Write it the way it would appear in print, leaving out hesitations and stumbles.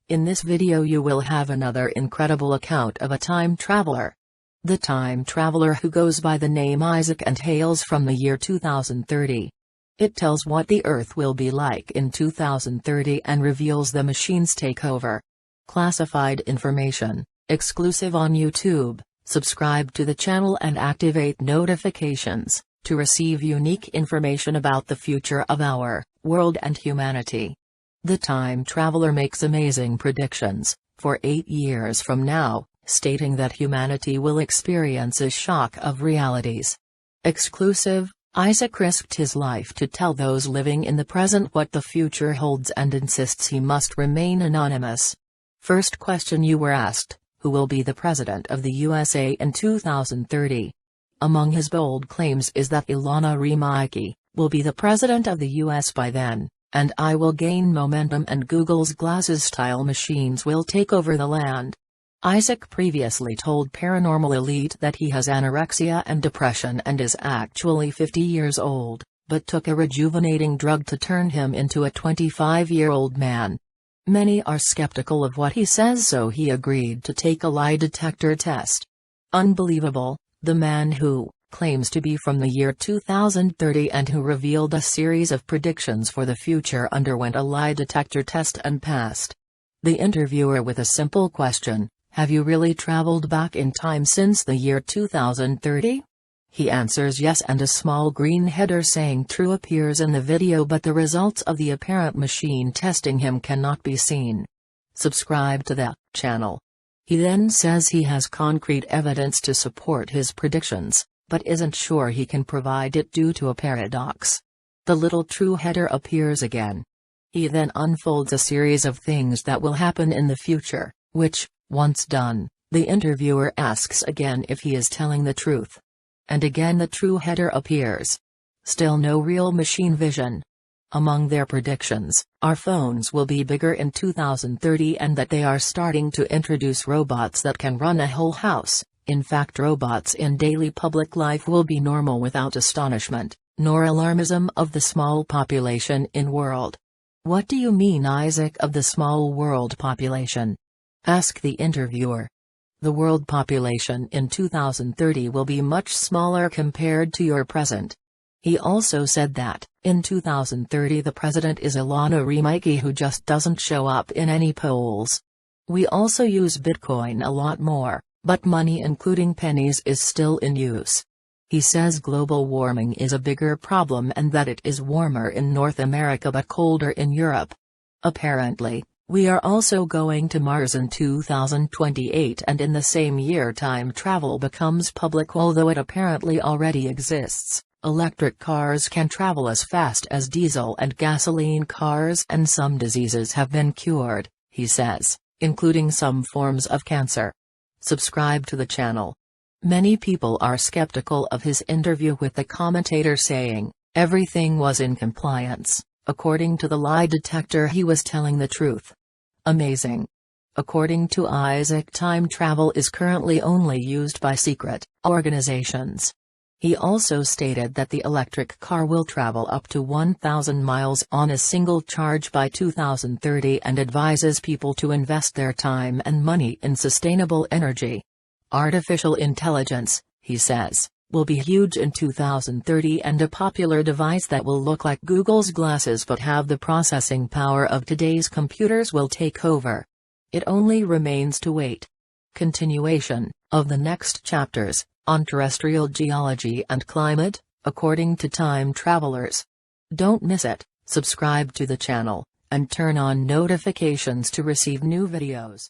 In this video you will have another incredible account of a time traveler. The time traveler who goes by the name Isaac and hails from the year 2030. It tells what the Earth will be like in 2030 and reveals the machine's takeover. Classified information, exclusive on YouTube. Subscribe to the channel and activate notifications to receive unique information about the future of our world and humanity. The time traveler makes amazing predictions for 8 years from now, stating that humanity will experience a shock of realities. Exclusive, Isaac risked his life to tell those living in the present what the future holds and insists he must remain anonymous. First question you were asked: who will be the president of the USA in 2030? Among his bold claims is that Ilana Remaike will be the president of the US by then, and I will gain momentum and Google's glasses-style machines will take over the land. Isaac previously told Paranormal Elite that he has anorexia and depression and is actually 50 years old, but took a rejuvenating drug to turn him into a 25-year-old man. Many are skeptical of what he says, so he agreed to take a lie detector test. Unbelievable, the man who claims to be from the year 2030 and who revealed a series of predictions for the future underwent a lie detector test and passed. The interviewer with a simple question: have you really traveled back in time since the year 2030? He answers yes, and a small green header saying true appears in the video, but the results of the apparent machine testing him cannot be seen. Subscribe to the channel. He then says he has concrete evidence to support his predictions, but isn't sure he can provide it due to a paradox. The little true header appears again. He then unfolds a series of things that will happen in the future, which, once done, the interviewer asks again if he is telling the truth. And again the true header appears. Still no real machine vision. Among their predictions, our phones will be bigger in 2030 and that they are starting to introduce robots that can run a whole house. In fact, robots in daily public life will be normal without astonishment, nor alarmism of the small population in world. What do you mean, Isaac, of the small world population? Ask the interviewer. The world population in 2030 will be much smaller compared to your present. He also said that, in 2030 the president is Ilana Remaike, who just doesn't show up in any polls. We also use Bitcoin a lot more, but money including pennies is still in use. He says global warming is a bigger problem and that it is warmer in North America but colder in Europe. Apparently, we are also going to Mars in 2028, and in the same year time travel becomes public, although it apparently already exists. Electric cars can travel as fast as diesel and gasoline cars, and some diseases have been cured, he says, including some forms of cancer. Subscribe to the channel. Many people are skeptical of his interview, with the commentator saying, everything was in compliance. According to the lie detector, he was telling the truth. Amazing. According to Isaac, time travel is currently only used by secret organizations. He also stated that the electric car will travel up to 1,000 miles on a single charge by 2030 and advises people to invest their time and money in sustainable energy. Artificial intelligence, he says, will be huge in 2030, and a popular device that will look like Google's glasses but have the processing power of today's computers will take over. It only remains to wait. Continuation of the next chapters on terrestrial geology and climate, according to time travelers. Don't miss it. Subscribe to the channel and turn on notifications to receive new videos.